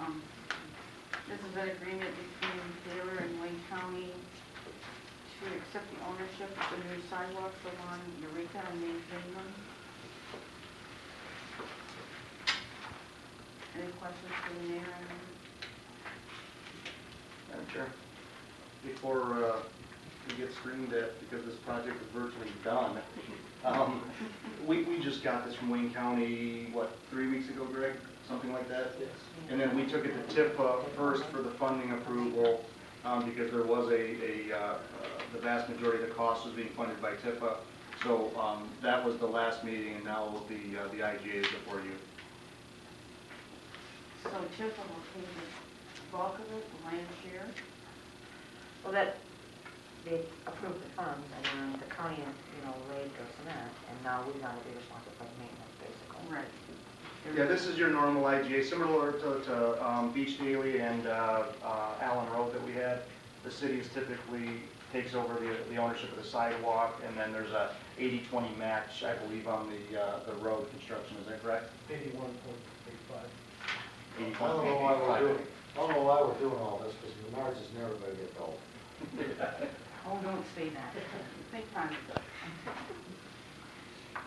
This is an agreement between Taylor and Wayne County to accept the ownership of the new sidewalks along Eureka and maintain them. Any questions for the mayor on that? Madam Chair, before we get screamed at because this project is virtually done, we just got this from Wayne County, what, 3 weeks ago, Greg? Something like that? Yes. And then we took it to TIFA first for the funding approval because there was the vast majority of the cost was being funded by TIFA. So that was the last meeting, and now the IGA is before you. So Tiffin will pay the bulk of it, the lion's share? Well, that, they approved the funds, and then the county, laid their cement, and now we're gonna be responsible for the maintenance, basically. Right. Yeah, this is your normal IGA, similar to Beach Daily and Allen Road that we had. The city typically takes over the ownership of the sidewalk, and then there's a 80-20 match, I believe, on the road construction. Is that correct? 81.85. 80-20. I don't know why we're doing all this, because Menards is never going to get built. Oh, don't say that. Think positive.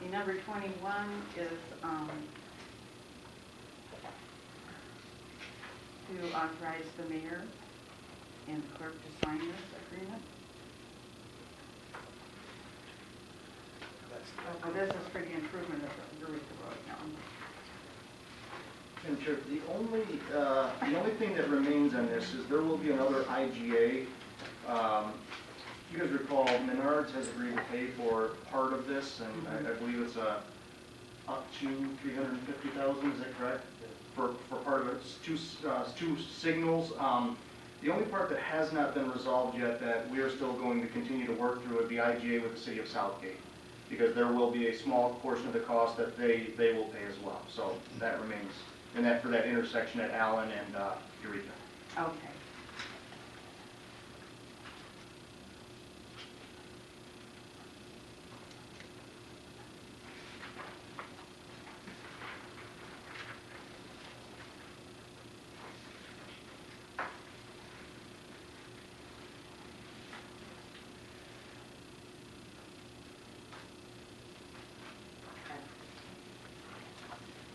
The number 21 is to authorize the mayor and clerk to sign this agreement. Oh, this is for the improvement of the Eureka Road now. And Chair, the only thing that remains on this is there will be another IGA. You guys recall Menards has agreed to pay for part of this, and I believe it's up to $350,000. Is that correct? For part of it, it's two signals. The only part that has not been resolved yet that we are still going to continue to work through would be IGA with the city of Southgate, because there will be a small portion of the cost that they will pay as well. So that remains, and that for that intersection at Allen and Eureka. Okay.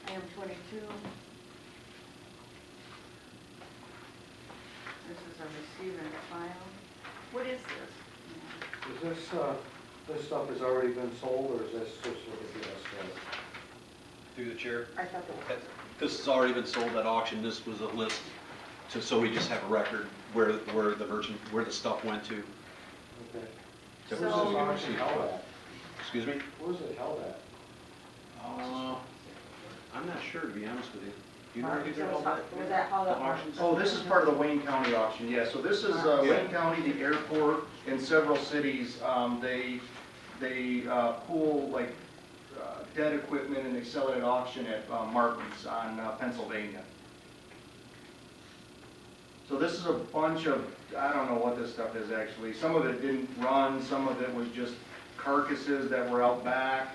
Item 22. This is a receive and file. What is this? Is this stuff has already been sold, or is this just what the DS Through the chair. I thought that was... This has already been sold at auction. This was a list, so we just have a record where the stuff went to. Okay. That So- was Where's what this we auction received. held at? Excuse me? Where's it held at? I'm not sure, to be honest with you. Do you know where these are held at? Was that how the The auctions? Oh, this is part of the Wayne County auction, yeah. So this is Wayne County, the airport, and several cities. They pool like dead equipment and they sell it at auction at Martin's on Pennsylvania. So this is a bunch of, I don't know what this stuff is actually. Some of it didn't run, some of it was just carcasses that were out back.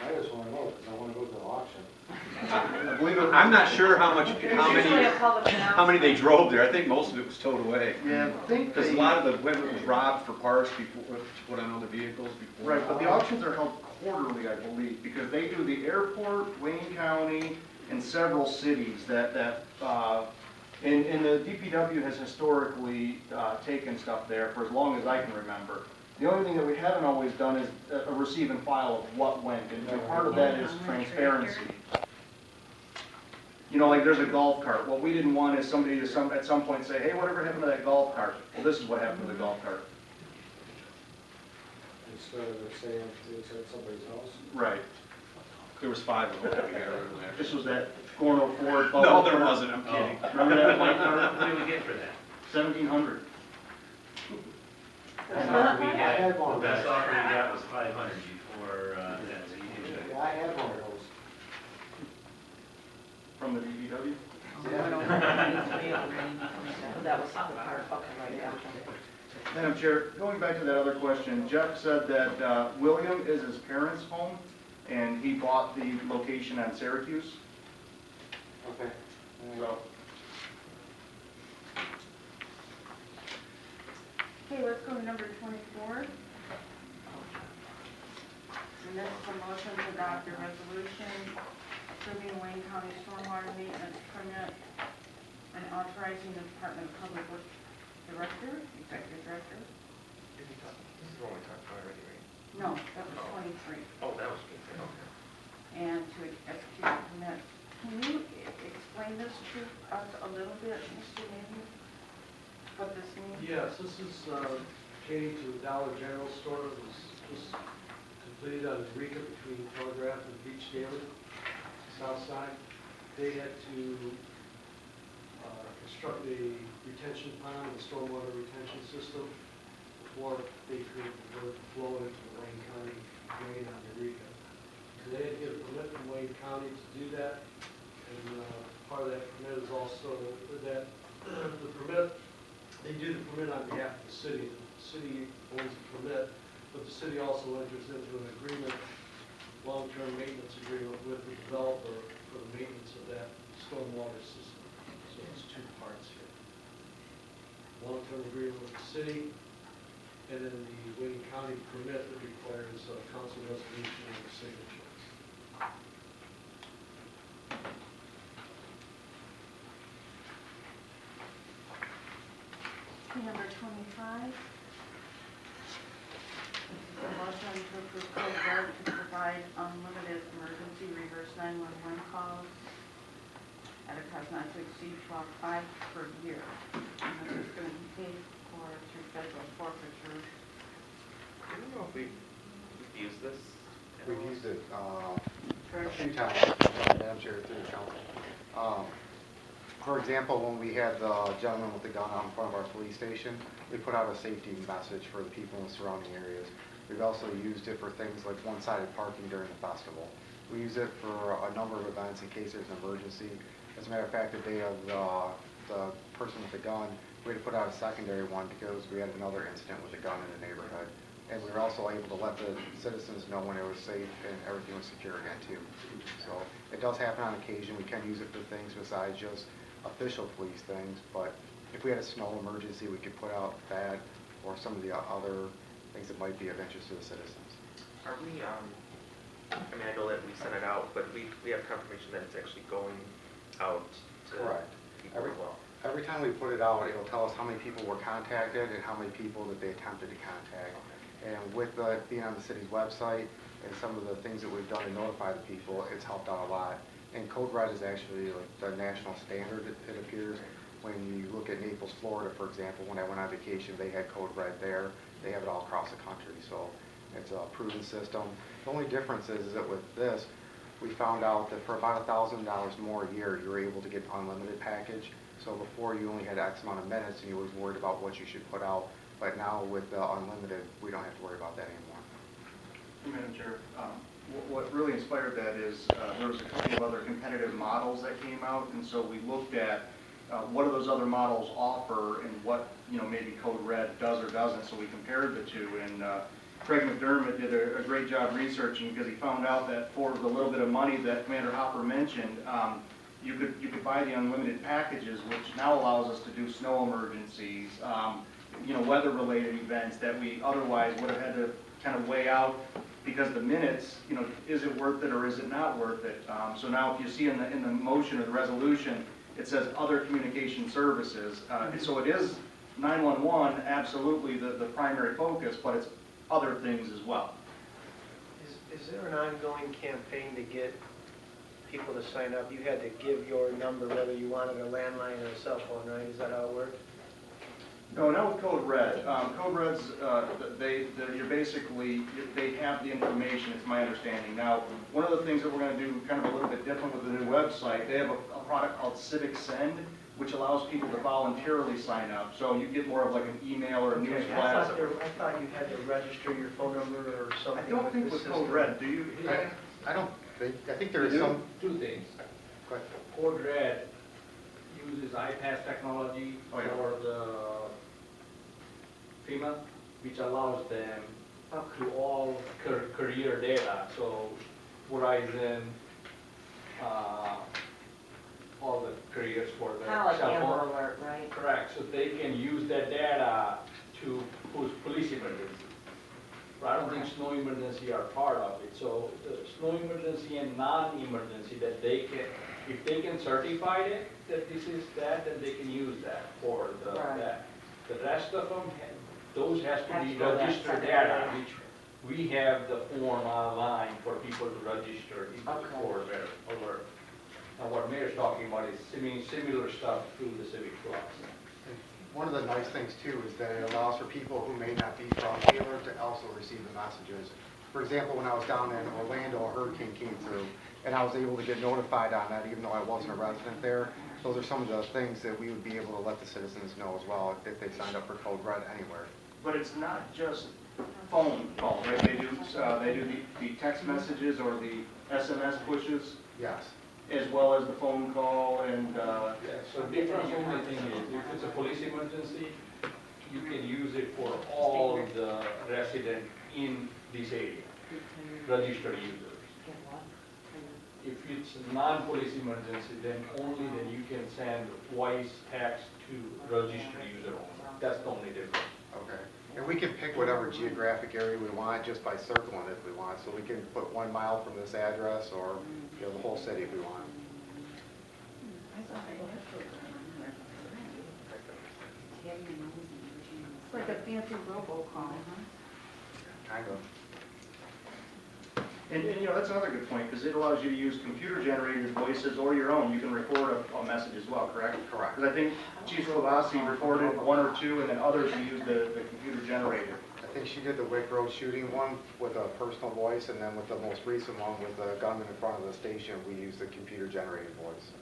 I just want to know, because I want to go to the auction. I believe it. I'm not sure how Usually a public many they drove there. I think most of it was towed away. Yeah, I think Because a lot of the equipment was robbed for parts before, to put on other vehicles before. Right, but the auctions are held quarterly, I believe, because they do the airport, Wayne County, and several cities and the DPW has historically taken stuff there for as long as I can remember. The only thing that we haven't always done is a receive and file of what went, and part of that is transparency. You know, like there's a golf cart. What we didn't want is somebody to at some point say, hey, whatever happened to that golf cart? Well, this is what happened to the golf cart. Instead of saying it's at somebody's house. Right. There was 5 of them that we got rid of there. This was that Gorno Ford. No, there wasn't. I'm kidding. Remember that white cart? What did we get for that? 1,700. We I had, had one the of best those. offer we got was 500 before that, so you did Yeah, I had one of those. From the DPW? That was the part, okay, right, yeah. Madam Chair, going back to that other question, Jeff said that William is his parents' home, and he bought the location on Syracuse. Okay. So, Okay, let's go to number 24. And this is a motion to adopt a resolution approving Wayne County stormwater maintenance permit and authorizing the Department of Public Works Director, Executive Director. This is the one we talked about already, right? No, that was 23. Oh, that was good, okay. And to execute the permit. Can you explain this to us a little bit, Mr. Navy? What this means? Yes, this is pertaining to the Dollar General store that was completed on Eureka between Telegraph and Beach Daily, south side. They had to construct a retention pond, a stormwater retention system, before they could divert the flow into the Wayne County drain on Eureka. So they had to get a permit from Wayne County to do that, and part of that permit is also that the permit, they do the permit on behalf of the city. The city owns the permit, but the city also enters into an agreement, long-term maintenance agreement with the developer for the maintenance of that stormwater system. So it's two parts here. Long-term agreement with the city, and then the Wayne County permit that requires a council resolution and a signature. Okay, number 25. This is a motion to approve Code Red to provide unlimited emergency reverse 911 calls at a cost not to exceed $12,500 per year. And this is going to be paid for through federal forfeiture. I don't know if we've used this. We've used it a For- few times, Madam Chair, through the council. For example, when we had the gentleman with the gun out in front of our police station, we put out a safety message for the people in the surrounding areas. We've also used it for things like one-sided parking during the festival. We use it for a number of events in case there's an emergency. As a matter of fact, the day of the person with the gun, we had to put out a secondary one because we had another incident with a gun in the neighborhood. And we were also able to let the citizens know when it was safe and everything was secure again too. So it does happen on occasion. We can use it for things besides just official police things, but if we had a snow emergency, we could put out that or some of the other things that might be of interest to the citizens. Are we, I mean, I know that we sent it out, but we have confirmation that it's actually going out to Correct. people as well. Every time we put it out, it'll tell us how many people were contacted and how many people that they attempted to contact. And with being on the city's website and some of the things that we've done to notify the people, it's helped out a lot. And Code Red is actually like the national standard, it appears. When you look at Naples, Florida, for example, when I went on vacation, they had Code Red there. They have it all across the country, so it's a proven system. The only difference is that with this, we found out that for about $1,000 more a year, you're able to get an unlimited package. So before you only had X amount of minutes and you was worried about what you should put out. But now with the unlimited, we don't have to worry about that anymore. Madam Chair, what really inspired that is there was a couple of other competitive models that came out, and so we looked at what do those other models offer and what, maybe Code Red does or doesn't, so we compared the two. And Craig McDermott did a great job researching because he found out that for the little bit of money that Commander Hopper mentioned, you could buy the unlimited packages, which now allows us to do snow emergencies, weather-related events that we otherwise would have had to kind of weigh out because the minutes, is it worth it or is it not worth it? So now if you see in the motion or the resolution, it says other communication services. And so it is 911, absolutely the primary focus, but it's other things as well. Is there an ongoing campaign to get people to sign up? You had to give your number whether you wanted a landline or a cell phone, right? Is that how it worked? No, not with Code Red. Code Red's, they have the information, it's my understanding. Now, one of the things that we're going to do kind of a little bit different with the new website, they have a product called Civic Send, which allows people to voluntarily sign up. So you get more of like an email or a news I blast. thought you had to register your phone number or something. I don't think with Code Red, do you? I don't think, I think there is some. Two things. Go ahead. Code Red uses iPass technology Oh, yeah. for the FEMA, which allows them to all career data. So Verizon, all the couriers for the Kind of like cell Amber phone. Alert, right? Correct, so they can use that data to push police emergency. But I don't think snow emergency are part of it, so the snow emergency and non-emergency that they can, if they can certify it, that this is that, then they can use that for the, Right. that. The rest of them, those has to Has be to go that registered separate data, way. which we have the form online for people to register Okay. for their alert. Now, what Mayor's talking about is similar stuff through the civic plus. One of the nice things too is that it allows for people who may not be from Taylor to also receive the messages. For example, when I was down in Orlando, a hurricane came through, and I was able to get notified on that even though I wasn't a resident there. Those are some of the things that we would be able to let the citizens know as well if they signed up for Code Red anywhere. But it's not just phone calls, right? They do the text messages or the SMS pushes, Yes. as well as the phone call and, Yeah, so difference only thing is, if it's a police emergency, you can use it for all the resident in this area, registered users. Get what? If it's a non-police emergency, then you can send voice, text to registered user only. That's the only difference. Okay. And we can pick whatever geographic area we want just by circling it if we want. So we can put 1 mile from this address or, you know, the whole city if we want. It's like a fancy robocall, huh? Kind of. and, you know, that's another good point, because it allows you to use computer-generated voices or your own. You can record a message as well, correct? Correct. Because I think Chief Slavossi recorded 1 or 2, and then others who used the computer-generated. I think she did the Wick Road shooting one with a personal voice, and then with the most recent one with the gunman in front of the station, we used the computer-generated voice.